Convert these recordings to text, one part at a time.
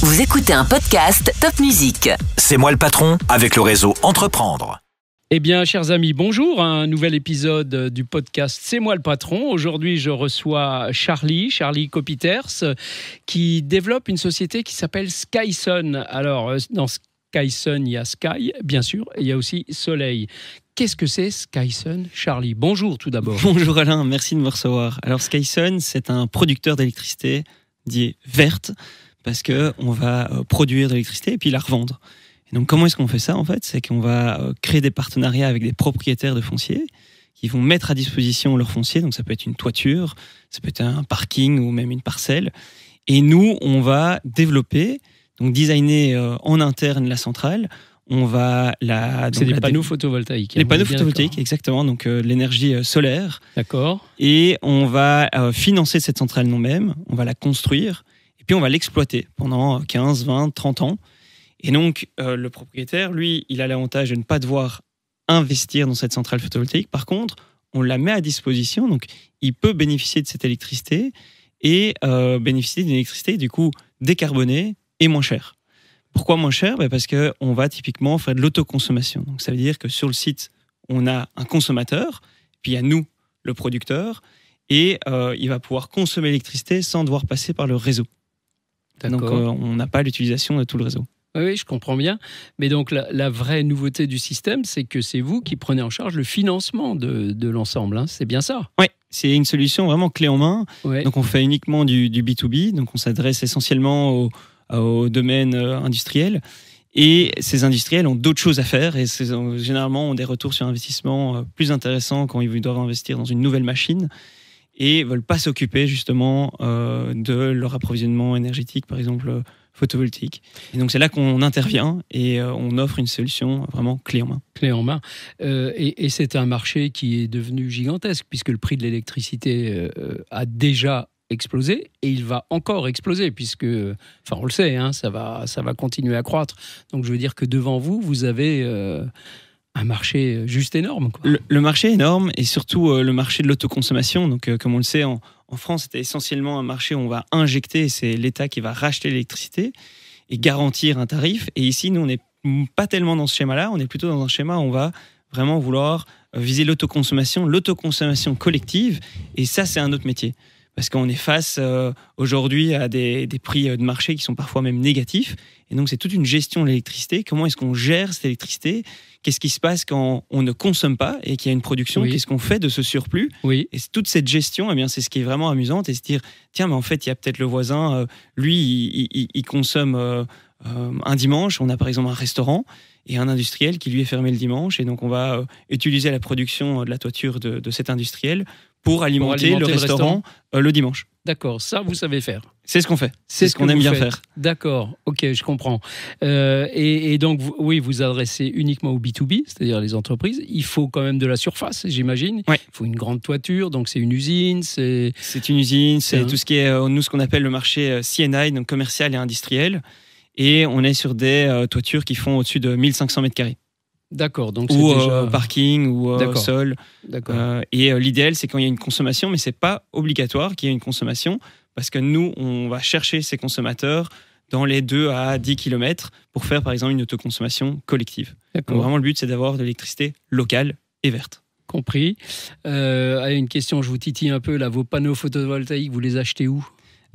Vous écoutez un podcast Top Music. C'est moi le patron avec le réseau Entreprendre. Eh bien, chers amis, bonjour. Un nouvel épisode du podcast C'est moi le patron. Aujourd'hui, je reçois Charlie Copiters, qui développe une société qui s'appelle Skysun. Alors, dans Skysun, il y a Sky, bien sûr, et il y a aussi Soleil. Qu'est-ce que c'est Skysun, Charlie? Bonjour tout d'abord. Bonjour Alain, merci de me recevoir. Alors Skysun, c'est un producteur d'électricité dit verte, parce qu'on va produire de l'électricité et puis la revendre. Et donc comment est-ce qu'on fait ça en fait? C'est qu'on va créer des partenariats avec des propriétaires de foncier qui vont mettre à disposition leur foncier, donc ça peut être une toiture, ça peut être un parking ou même une parcelle. Et nous, on va développer, donc designer en interne la centrale. On va c'est des panneaux photovoltaïques. Les panneaux photovoltaïques, exactement, donc l'énergie solaire. D'accord. Et on va financer cette centrale nous-mêmes, on va la construire, et puis on va l'exploiter pendant 15, 20, 30 ans. Et donc, le propriétaire, lui, il a l'avantage de ne pas devoir investir dans cette centrale photovoltaïque. Par contre, on la met à disposition, donc il peut bénéficier de cette électricité et bénéficier d'une électricité, du coup, décarbonée et moins chère. Pourquoi moins cher? Parce qu'on va typiquement faire de l'autoconsommation. Donc ça veut dire que sur le site, on a un consommateur, puis il y a nous, le producteur, et il va pouvoir consommer l'électricité sans devoir passer par le réseau. D'accord. Donc on n'a pas l'utilisation de tout le réseau. Oui, je comprends bien. Mais donc la vraie nouveauté du système, c'est que c'est vous qui prenez en charge le financement de l'ensemble. Hein. C'est bien ça? Oui, c'est une solution vraiment clé en main. Ouais. Donc on fait uniquement du B2B, donc on s'adresse essentiellement au domaine industriel. Et ces industriels ont d'autres choses à faire et généralement ont des retours sur investissement plus intéressants quand ils doivent investir dans une nouvelle machine et ne veulent pas s'occuper justement de leur approvisionnement énergétique, par exemple photovoltaïque. Et donc c'est là qu'on intervient et on offre une solution vraiment clé en main. Clé en main. Et c'est un marché qui est devenu gigantesque puisque le prix de l'électricité a déjà explosé et il va encore exploser puisque, enfin on le sait, hein, ça va continuer à croître. Donc je veux dire que devant vous, vous avez un marché juste énorme, quoi. Le marché est énorme et surtout le marché de l'autoconsommation. Donc comme on le sait, en France, c'était essentiellement un marché où on va injecter, c'est l'État qui va racheter l'électricité et garantir un tarif. Et ici, nous, on n'est pas tellement dans ce schéma-là, on est plutôt dans un schéma où on va vraiment vouloir viser l'autoconsommation collective. Et ça, c'est un autre métier. Parce qu'on est face aujourd'hui à des prix de marché qui sont parfois même négatifs. Et donc, c'est toute une gestion de l'électricité. Comment est-ce qu'on gère cette électricité? Qu'est-ce qui se passe quand on ne consomme pas et qu'il y a une production? Oui. Qu'est-ce qu'on fait de ce surplus? Oui. Et toute cette gestion, eh bien, c'est ce qui est vraiment amusant. Et se dire, tiens, mais en fait, il y a peut-être le voisin, lui, il consomme un dimanche. On a par exemple un restaurant et un industriel qui, lui, est fermé le dimanche. Et donc, on va utiliser la production de la toiture de cet industriel pour alimenter le restaurant le dimanche. D'accord, ça vous savez faire. C'est ce qu'on fait, c'est ce qu'on aime bien faire. D'accord, ok, je comprends. Et donc, vous adressez uniquement au B2B, c'est-à-dire les entreprises. Il faut quand même de la surface, j'imagine. Ouais. Il faut une grande toiture, donc c'est une usine. C'est une usine, c'est tout ce qui est, nous, ce qu'on appelle le marché C&I, donc commercial et industriel. Et on est sur des toitures qui font au-dessus de 1500 mètres carrés. D'accord, donc ou c'est déjà parking ou sol. D'accord. Et l'idéal, c'est quand il y a une consommation, mais c'est pas obligatoire qu'il y ait une consommation, parce que nous, on va chercher ces consommateurs dans les 2 à 10 km pour faire, par exemple, une autoconsommation collective. Donc vraiment, le but, c'est d'avoir de l'électricité locale et verte. Compris. Une question, je vous titille un peu là. Vos panneaux photovoltaïques, vous les achetez où?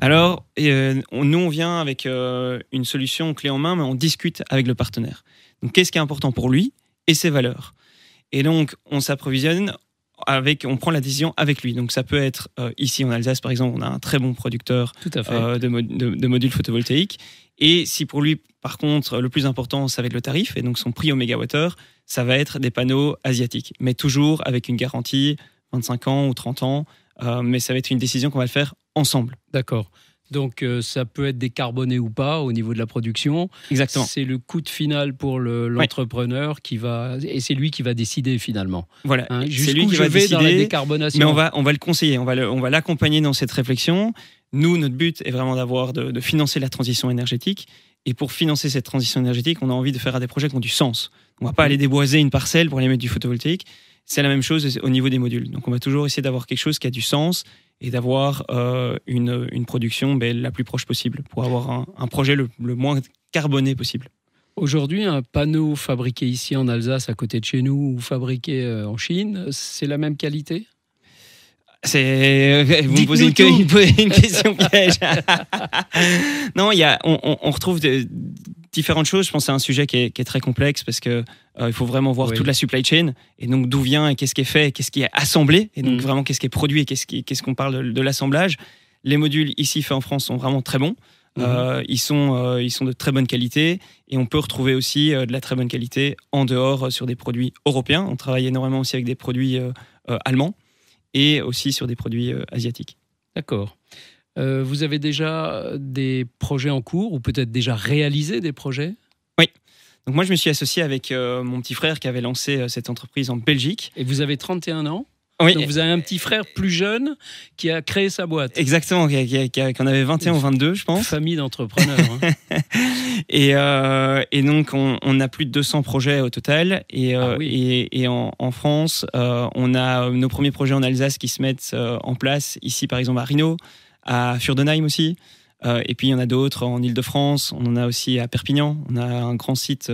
Alors, nous, on vient avec une solution clé en main, mais on discute avec le partenaire. Donc, qu'est-ce qui est important pour lui et ses valeurs? Et donc, on s'approvisionne on prend la décision avec lui. Donc, ça peut être ici en Alsace, par exemple, on a un très bon producteur de modules photovoltaïques. Et si pour lui, par contre, le plus important, ça va être le tarif, et donc son prix au mégawattheure, ça va être des panneaux asiatiques, mais toujours avec une garantie 25 ans ou 30 ans. Mais ça va être une décision qu'on va le faire ensemble. D'accord. Donc, ça peut être décarboné ou pas au niveau de la production. Exactement. C'est le coût final pour l'entrepreneur qui va... Et c'est lui qui va décider finalement. Voilà. Hein, c'est lui qui va décider dans la décarbonation. Mais on va le conseiller, on va l'accompagner dans cette réflexion. Nous, notre but est vraiment de financer la transition énergétique. Et pour financer cette transition énergétique, on a envie de faire des projets qui ont du sens. On ne va pas aller déboiser une parcelle pour aller mettre du photovoltaïque. C'est la même chose au niveau des modules. Donc, on va toujours essayer d'avoir quelque chose qui a du sens et d'avoir une production la plus proche possible pour avoir un projet le moins carboné possible. Aujourd'hui, un panneau fabriqué ici en Alsace, à côté de chez nous, ou fabriqué en Chine, c'est la même qualité ? Vous me posez une question piège. Non, on retrouve différentes choses. Je pense que c'est un sujet qui est très complexe parce que il faut vraiment voir toute la supply chain et donc d'où vient et qu'est-ce qui est fait et qu'est-ce qui est assemblé et donc vraiment qu'est-ce qui est produit et qu'est-ce qu'on parle de l'assemblage. Les modules ici faits en France sont vraiment très bons. Ils sont de très bonne qualité et on peut retrouver aussi de la très bonne qualité en dehors sur des produits européens. On travaille énormément aussi avec des produits allemands et aussi sur des produits asiatiques. D'accord. Vous avez déjà des projets en cours ou peut-être déjà réalisé des projets ? Oui. Donc moi, je me suis associé avec mon petit frère qui avait lancé cette entreprise en Belgique. Et vous avez 31 ans ? Oui. Donc vous avez un petit frère plus jeune qui a créé sa boîte. Exactement, qui en avait 21 ou 22, je pense. Famille d'entrepreneurs. Hein. Et donc, on a plus de 200 projets au total. Et en France, on a nos premiers projets en Alsace qui se mettent en place. Ici, par exemple, à Rhino, à Furdenheim aussi. Et puis, il y en a d'autres en Île-de-France. On en a aussi à Perpignan. On a un grand site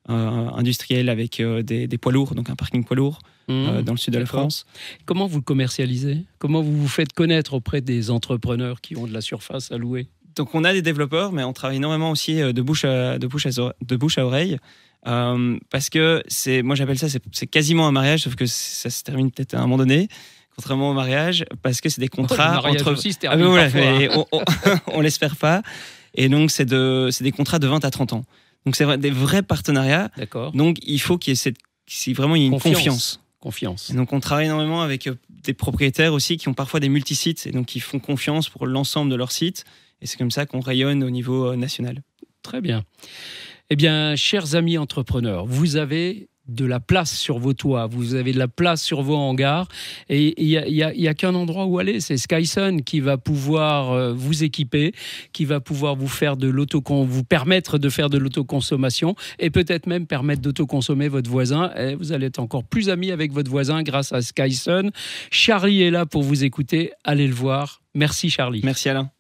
industriel avec des poids lourds, donc un parking poids lourd. Dans le sud de la France. Comment vous le commercialisez ? Comment vous vous faites connaître auprès des entrepreneurs qui ont de la surface à louer ? Donc on a des développeurs, mais on travaille énormément aussi de bouche à oreille, parce que moi j'appelle ça, c'est quasiment un mariage, sauf que ça se termine peut-être à un moment donné, contrairement au mariage, parce que c'est des contrats le mariage aussi se termine parfois. On l'espère pas, et donc c'est des contrats de 20 à 30 ans. Donc c'est des vrais partenariats. D'accord. Donc il faut qu'il y ait vraiment une confiance. Et donc on travaille énormément avec des propriétaires aussi qui ont parfois des multisites et donc qui font confiance pour l'ensemble de leurs sites et c'est comme ça qu'on rayonne au niveau national. Très bien. Eh bien, chers amis entrepreneurs, vous avez de la place sur vos toits, vous avez de la place sur vos hangars et il y a qu'un endroit où aller, c'est Skysun qui va pouvoir vous équiper, qui va pouvoir vous permettre de faire de l'autoconsommation et peut-être même permettre d'autoconsommer votre voisin et vous allez être encore plus amis avec votre voisin grâce à Skysun. Charlie est là pour vous écouter, allez le voir. Merci Charlie. Merci Alain.